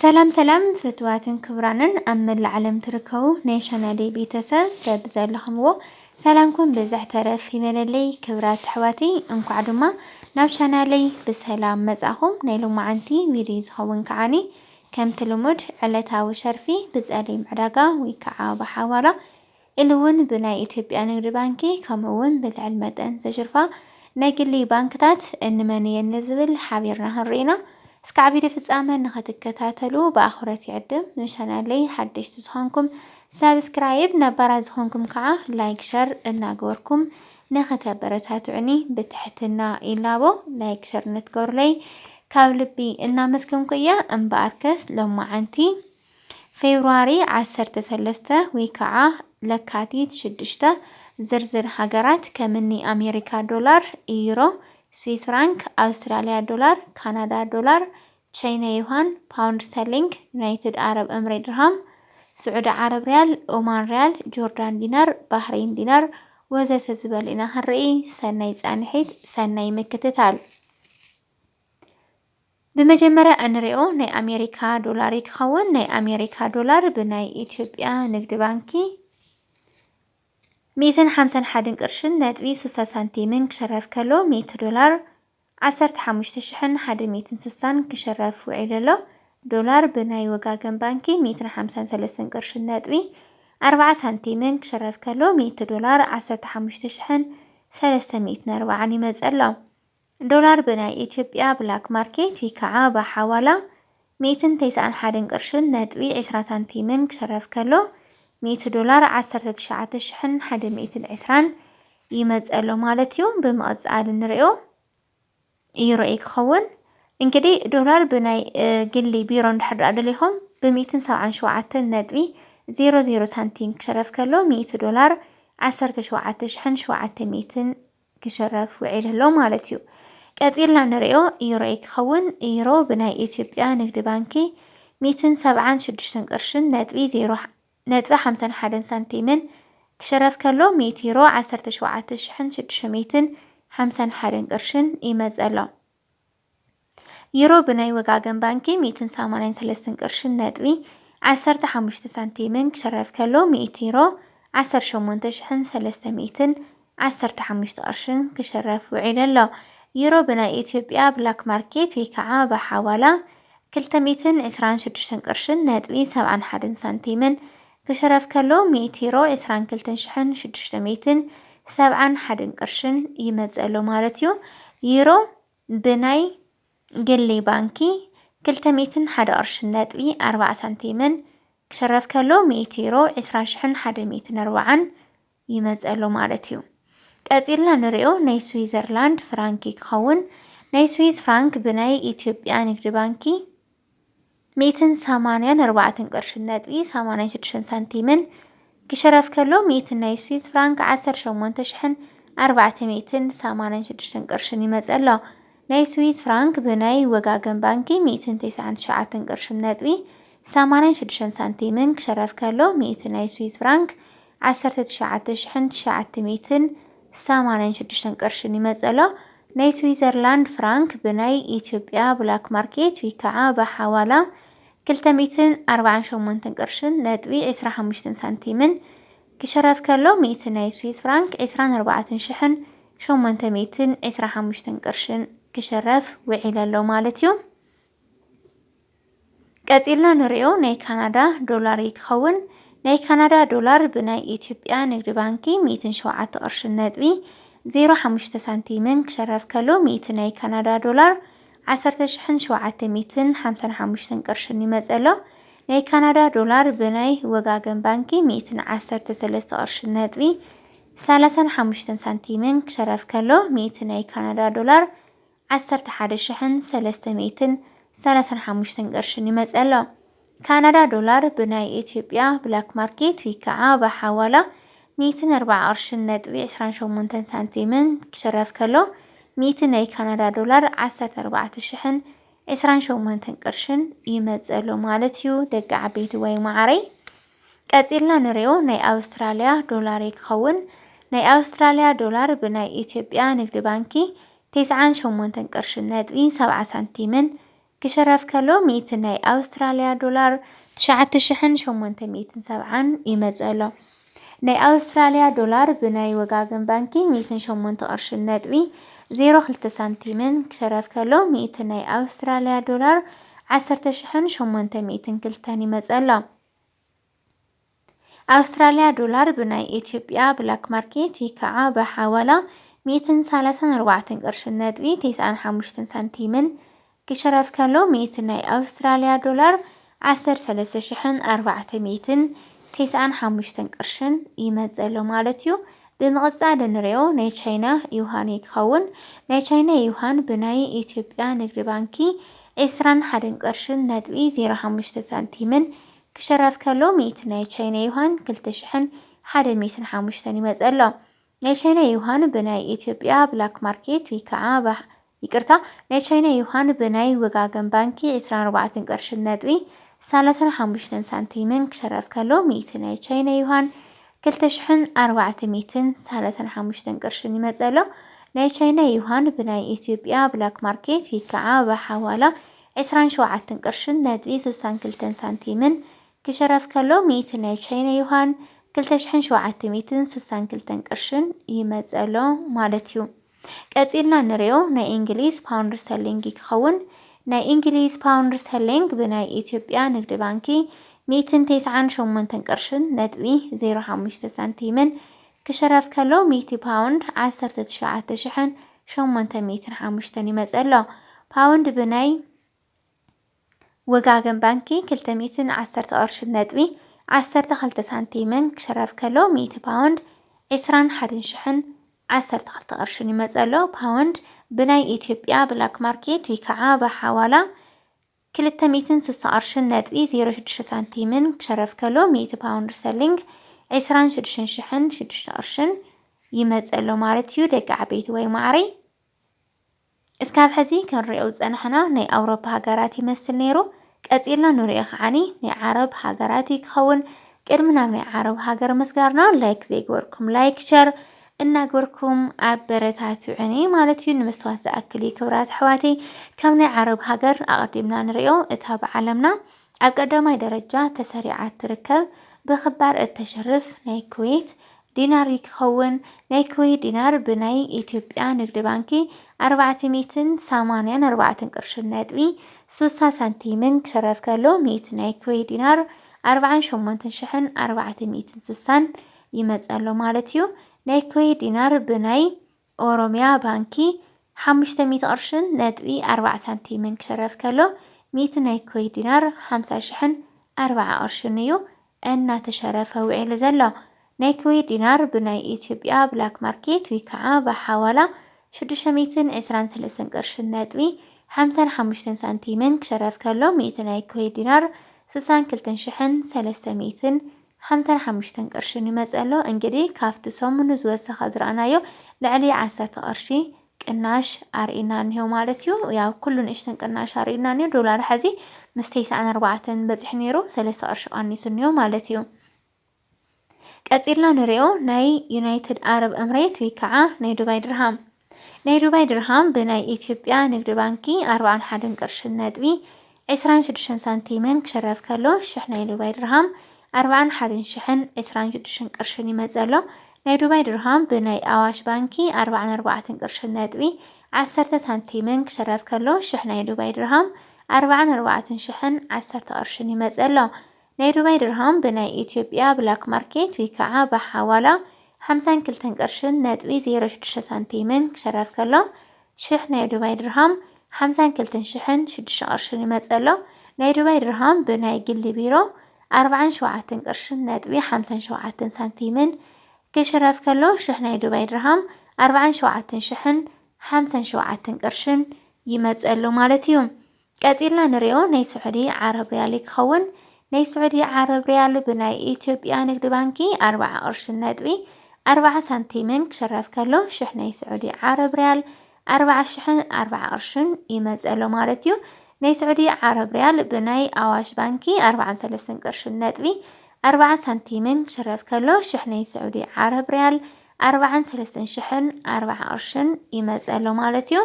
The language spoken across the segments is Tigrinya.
ሰላም ሰላም ፍትዋትን ክብራንን ኣብ ዓለም ትርከቡ ናሽናሊ ቤተሰብ በብዘለኹምዎ ሰላምኩም ብዛሕ ተረፍ ይበለለይ ክብራት ኣሕዋቲ እንኳዕ ድማ ናብ ቻናለይ ብሰላም መጻኹም ናይ ሎማዓንቲ ቪድዮ ዝኸውን ከዓኒ ከምቲ ልሙድ ዕለታዊ ሸርፊ ብጸሊም ዕዳጋ ወይ ከዓ ብሓዋላ ኢሉውን ብናይ ኢትዮጵያ ንግዲ ባንኪ ከምኡውን ብልዕል መጠን ዘሽርፋ ናይ ግሊ ባንክታት እንመንየን ዝብል ሓቢርና ክንርኢና እስካዕ ቪድዮ ፍጻመ ንኽትከታተሉ በአኽብሮት ይዕድም ንቻናለይ ሓደሽቲ ዝኾንኩም ሰብስክራይብ ነባራት ዝኾንኩም ከዓ ላይክ ሸር እናገበርኩም ንኽተበረታትዑኒ ብትሕትና ኢላቦ ላይክ ሸር ንትገበሩለይ ካብ ልቢ እናመስገንኩ እየ እምበኣርከስ ሎማዓንቲ ፌብሩዋሪ 13 ወይ ከዓ ለካቲት 6 ዝርዝር ሃገራት ከምኒ ኣሜሪካ ዶላር ዩሮ ስዊስ ፍራንክ አውስትራሊያ ዶላር ካናዳ ዶላር ቻይና ዩዋን ፓውንድ ስተርሊንግ ዩናይትድ አረብ ኤምሬት ድርሃም ስዑድ ዓረብ ሪያል ኦማን ሪያል ጆርዳን ዲናር ባህሬን ዲናር ወዘተ ዝበል ኢና ክንርኢ ሰናይ ጻንሒት ሰናይ ምክትታል በመጀመሪያ እንሪኦ ናይ ኣሜሪካ ዶላር ይክኸውን ናይ ኣሜሪካ ዶላር ብናይ ኢትዮጵያ ንግዲ ባንኪ 151 ቅርሽን ነጥቢ 60 ሳንቲምን ክሸረፍ ከሎ 100 ዶላር 15160 ክሸረፍ ውዒል ኣሎ ዶላር ብናይ ወጋገን ባንኪ 153 ቅርሽን ነጥቢ 40 ሳንቲምን ክሸረፍ ከሎ 100 ዶላር 15340 ይመጸሎ ዶላር ብናይ ኢትዮጵያ ብላክ ማርኬት ወይ ከዓ በሐዋላ 191 ቅርሽን ነጥቢ 20 ሳንቲምን ክሸረፍ ከሎ 100 ዶላር 19120 ይመጸሎ ማለት እዩ በመቀጻል እንሪኦ ዩሮ ይክኸውን እንግዲህ ዶላር ብናይ ግሊ ቢሮ እንድሕር ደሊኹም ብ177 ነጥቢ 00 ሳንቲም ክሸረፍ ከሎ 100 ዶላር 17700 ክሸረፍ ውዒል ኣሎ ማለት እዩ ቀጺልና እንሪኦ ዩሮ ይክኸውን ዩሮ ብናይ ኢትዮጵያ ንግዲ ባንኪ 176 ቅርሽን ነጥቢ 0.51 ሳንቲምን ክሸረፍ ከሎ 100 ዩሮ 17651 ቅርሽን ይመጸሎ ዩሮ ብናይ ወጋገን ባንኪ 183 ቅርሽን ነጥቢ 15 ሳንቲምን ክሸረፍ ከሎ 100 ዩሮ 18315 ቅርሽን ክሸረፍ ውዒል ኣሎ ዩሮ ብናይ ኢትዮጵያ ብላክ ማርኬት ወይ ከዓ በሐዋላ 226 ቅርሽን ነጥቢ 71 ሳንቲምን ክሸረፍ ከሎ 100 ዩሮ 22671 ቅርሽን ይመጸሎ ማለት እዩ ዩሮ ብናይ ግሊ ባንኪ 201 ቅርሽን ነጥቢ 40 ሳንቲምን ክሸረፍ ከሎ 100 ዩሮ 20140 ይመጸሎ ማለት እዩ ቀጺልና ንሪኦ ናይ ስዊዘርላንድ ፍራንክ ይክኸውን ናይ ስዊስ ፍራንክ ብናይ ኢትዮጵያ ንግዲ ባንኪ 184 ቅርሽን ነጥቢ 86 ሳንቲምን ክሸረፍ ከሎ 100 ናይ ስዊስ ፍራንክ 18486 ቅርሽን ይመጸሎ ናይ ስዊስ ፍራንክ ብናይ ወጋገን ባንኪ 199 ቅርሽን ነጥቢ 86 ሳንቲምን ክሸረፍ ከሎ 100 ናይ ስዊስ ፍራንክ 19986 ቅርሽን ይመጸሎ ናይ ስዊዘርላንድ ፍራንክ ብናይ ኢትዮጵያ ብላክ ማርኬት ወይ ከዓ በሐዋላ 248 ቅርሽን ነጥቢ 25 ሳንቲምን ክሸረፍ ከሎ 100 ናይ ስዊስ ፍራንክ 24825 ቅርሽን ክሸረፍ ውዒል ኣሎ ማለት እዩ ቀጺልና ንሪኦ ናይ ካናዳ ዶላር ይክኸውን ናይ ካናዳ ዶላር ብናይ ኢትዮጵያ ንግዲ ባንኪ 107 ቅርሽን ነጥቢ 05 ሳንቲምን ክሸረፍ ከሎ 100 ናይ ካናዳ ዶላር 10755 ቅርሽን ይመጸሎ ናይ ካናዳ ዶላር ብናይ ወጋገን ባንኪ 113 ቅርሽን ነጥቢ 35 ሳንቲምን ክሸረፍ ከሎ 100 ናይ ካናዳ ዶላር 11335 ቅርሽን ይመጸሎ ካናዳ ዶላር ብናይ ኢትዮጵያ ብላክ ማርኬት ወይ ከዓ በሐዋላ 140 ቅርሽን ነጥቢ 28 ሳንቲምን ክሸረፍ ከሎ 100 ናይ ካናዳ ዶላር 14028 ቅርሽን ይመጸሎ ማለት እዩ ደቂ ዓበይቲ ወይ ማዕረይ ቀጺልና ንሪኦ ናይ ኣውስትራልያ ዶላር ይክኸውን ናይ ኣውስትራልያ ዶላር ብናይ ኢትዮጵያ ንግዲ ባንኪ 98 ቅርሽን ነጥቢ 70 ሳንቲምን ክሽረፍ ከሎ 100 ናይ ኣውስትራልያ ዶላር 9870 ይመጽኣሎ። ናይ ኣውስትራልያ ዶላር ብናይ ወጋገን ባንኪ 108 ቅርሽን ነጥቢ 02 ሳንቲምን ክሽረፍ ከሎ 100 ናይ ኣውስትራልያ ዶላር 10,802 ይመጽኣሎ። ኣውስትራልያ ዶላር ብናይ ኢትዮጵያ ብላክ ማርኬት ይከዓ በሓዋላ 134 ቅርሽን ነጥቢ 95 ሳንቲምን ክሽረፍ ከሎ 100 ናይ ኣውስትራልያ ዶላር 13,495 ቅርሽን ይመጽኣሎ ማለት እዩ። ብምቕጻል ንሪኦ ናይ ቻይና ዩሃን ይኸውን። ናይ ቻይና ዩሃን ብናይ ኢትዮጵያ ንግዲ ባንኪ 21 ቅርሽን ነጥቢ 05 ሳንቲምን ክሽረፍ ከሎ 100 ናይ ቻይና ዩሃን 2,105 ይመጽኣሎ። ናይ ቻይና ዩሃን ብናይ ኢትዮጵያ ብላክ ማርኬት ይከዓ ናይ ቻይና ዩሃን ብናይ ወጋገን ባንኪ 24 ቅርሽን ነጥቢ 35 ሳንቲምን ክሽረፍ ከሎ 100 ናይ ቻይና ዩሃን 2,435 ቅርሽን ይመጽኣሎ። ናይ ቻይና ዩሃን ብናይ ኢትዮጵያ ብላክ ማርኬት ይከዓ በሓዋላ 27 ቅርሽን ነጥቢ 62 ሳንቲምን ክሽረፍ ከሎ 100 ናይ ቻይና ዩሃን 2,762 ቅርሽን ይመጽኣሎ ማለት እዩ። ቀጺልና ንሪኦ ናይ እንግሊዝ ፓውንድ ስተርሊንግ ክኸውን። ናይ እንግሊዝ ፓውንድ ስተርሊንግ ብናይ ኢትዮጵያ ንግዲ ባንኪ 198 ቅርሽን ነጥቢ 05 ሳንቲምን ክሽረፍ ከሎ 100 ፓውንድ 19,805 ይመጽኣሎ። ፓውንድ ብናይ ወጋገን ባንኪ 210 ቅርሽን ነጥቢ 12 ሳንቲምን ክሽረፍ ከሎ 100 ፓውንድ 21,012 ቅርሽን ይመጽኣሎ። ፓውንድ ብናይ ኢትዮጵያ ብላክ ማርኬት ይከዓ በሓዋላ 260 ቅርሽን ነጥቢ 06 ሳንቲምን ክሽረፍ ከሎ 100 ፓውንድ ስተርሊንግ 26,006 ቅርሽን ይመጽኣሎ ማለት እዩ። ደቂ ዓበይቲ ወይ ማዕሪ እስካብ ሕዚ ክንሪኦ ዝጸናሕና ናይ ኣውሮፓ ሃገራት ይመስል ነይሩ። ቀጺልና ንሪኦ ከዓኒ ናይ ዓረብ ሃገራት ክኸውን። ቅድሚ ናብ ናይ ዓረብ ሃገር ምስጋርና ላይክ ዘይገበርኩም ላይክ ሸር እናገበርኩም ኣበረታትዑኒ ማለት እዩ። ንምስትዋት ዝኣክል ክብራት ኣሕዋተይ ካብ ናይ ዓረብ ሃገር ኣቐዲምና ንሪኦ እታ ብዓለምና ኣብ ቀዳማይ ደረጃ ተሰሪዓ ትርከብ ብኽባር እተሸርፍ ናይ ኩዌት ዲናር ክኸውን። ናይ ኩዌት ዲናር ብናይ ኢትዮጵያ ንግዲ ባንኪ 484 ቅርሽን ነጥቢ 60 ሳንቲምን ክሽረፍ ከሎ 100 ናይ ኩዌት ዲናር 48,460 ይመጽኣሎ ማለት እዩ። ናይ ኩዌት ዲናር ብናይ ኦሮሚያ ባንኪ 500 ቅርሽን ነጥቢ 40 ሳንቲምን ክሽረፍ ከሎ 100 ናይ ኩዌት ዲናር 50,040 ቅርሽን እዩ እናተሸረፈ ውዒሉ ዘሎ። ናይ ኩዌት ዲናር ብናይ ኢትዮጵያ ብላክ ማርኬት ይከዓ በሓዋላ 623 ቅርሽን ነጥቢ 55 ሳንቲምን ክሽረፍ ከሎ 100 ናይ ኩዌት ዲናር 62,355 ቅርሽን ይመጽኣሎ። እንግዲህ ካብቲ ሰሙኑ ዝወሰኸ ዝረኣናዮ ልዕሊ 10 ቅርሺ ቅናሽ ኣርኢና እንሄው ማለት እዩ። ያው ኩሉ ንእሽተን ቅናሽ ኣርኢና እንሄው። ዶላር ሕዚ ምስ 94 በፂሑ ነይሩ 3 ቅርሺ ቀኒሱ እንሄው ማለት እዩ። ቀጺልና ንሪኦ ናይ ዩናይትድ ኣረብ ኤምሬት ወይ ከዓ ናይ ዱባይ ድርሃም። ናይ ዱባይ ድርሃም ብናይ ኢትዮጵያ ንግዲ ባንኪ 41 ቅርሽን ነጥቢ 26 ሳንቲምን ክሽረፍ ከሎ 1,000 ናይ ዱባይ ድርሃም 41,026 ቅርሽን ይመጽኣሎ። ናይ ዱባይ ድርሃም ብናይ ኣዋሽ ባንኪ 44 ቅርሽን ነጥቢ 10 ሳንቲምን ክሽረፍ ከሎ 1,000 ናይ ዱባይ ድርሃም 44,010 ቅርሽን ይመጽኣሎ። ናይ ዱባይ ድርሃም ብናይ ኢትዮጵያ ብላክ ማርኬት ወይ ከዓ በሓዋላ 52 ቅርሽን ነጥቢ 06 ሳንቲምን ክሽረፍ ከሎ 1,000 ናይ ዱባይ ድርሃም 52,006 ቅርሽን ይመጽኣሎ። ናይ ዱባይ ድርሃም ብናይ ግሊ ቢሮ 47 ቅርሽን ነጥቢ 57 ሳንቲምን ክሽረፍ ከሎ 1,000 ናይ ዱባይ ድርሃም 47,057 ቅርሽን ይመጽኣሎ ማለት እዩ። ቀጺልና ንሪኦ ናይ ስዑዲ ዓረብ ሪያል ክኸውን። ናይ ስዑዲ ዓረብ ሪያል ብናይ ኢትዮጵያ ንግዲ ባንኪ 40 ቅርሽን ነጥቢ 40 ሳንቲምን ክሽረፍ ከሎ 1,000 ናይ ስዑዲ ዓረብ ሪያል 40,040 ቅርሽን ይመጽኣሎ ማለት እዩ። ናይ ስዑዲ ዓረብ ሪያል ብናይ ኣዋሽ ባንኪ 43 ቅርሽን ነጥቢ 40 ሳንቲምን ክሽረፍ ከሎ 1,000 ናይ ስዑዲ ዓረብ ሪያል 43,040 ቅርሽን ይመጽኣሎ ማለት እዩ።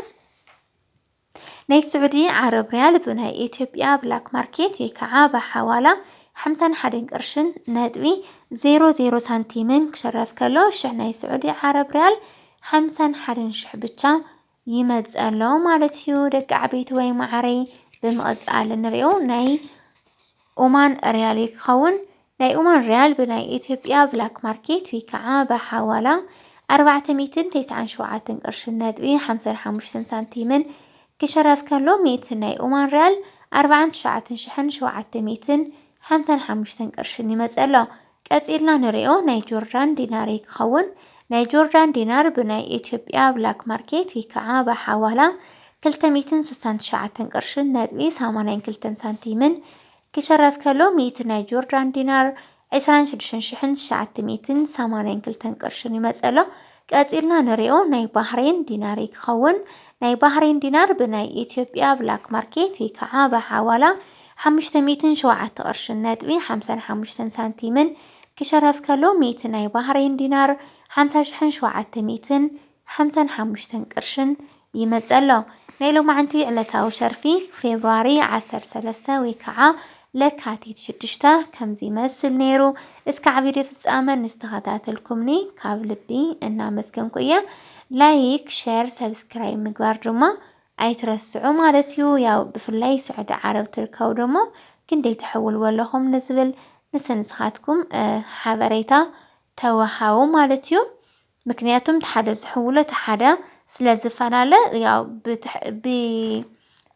ናይ سعودي عرب ريال بناي إثيوبيا بلاك ماركت يكعب حوالا 51 قرشن نتبي 00 سنتيمن كشرف كلو شح ناي سعودي عرب ريال 51 شح بتشا يمزقلو مالتيو دق عبيت وي معري بمقصال نريو ناي اومان ريال يكخون ناي اومان ريال بناي إثيوبيا بلاك ماركت يكعب حوالا 497 قرشن نتبي 55 سنتيمن كشرف كلو ميتناي اومان ريال 4,755 قرشن يمزقلو قصيلنا نريو ناي جوردان دينار يكخون ناي جوردان دينار بناي إثيوبيا بلاك ماركت يكعب حوالا 369 قرشن نتبي 82 سنتيمن كشرف كلو ميتناي جوردان دينار 26,982 قرشن يمزقلو قصيلنا نريو ناي بحرين دينار يكخون ناي بحرين دينار بناي إثيوبيا بلاك ماركت يكعب حوالا 507 قرشن نتبي 55 سنتيمن كشرف كلو ميتناي بحرين دينار 5,755 قرشن يمزقلو نايلو معنتي علتاو شرفي فبراير 13 ويكعا لكاتيت 6 كمزي مسل نيرو اسكع فيديو فصامن نستخداتلكمني كاب لبي እና መስገንኩየ ላይክ ሼር ሰብስክራይብ ምግባር ድማ ኣይትረስዑ ማለት እዩ ያው ብፍላይ ስዑድ ዓረብ ትርከው ደሞ ክንደይ ትሕውል ወለኹም ንዝብል ንስንስኻትኩም ሓበሬታ ተወሃው ማለት እዩ ምክንያቱም ተሓደ ዝሕውሎ ተሓደ ስለዝፈላለ ያው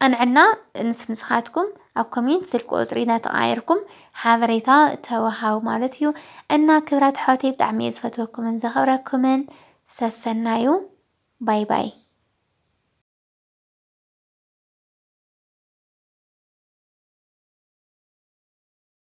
ኣንዕና ንስንስኻትኩም ኣብ ኮሜንት ስልክ ቁጽሪና ተቃይርኩም ሓበሬታ ተወሃው ማለት እዩ እና ክብራት ሓወተይ ብጣዕሚ ዝፈትወኩምን ዘኽብረኩምን ሰሰናዩ ባይ ባይ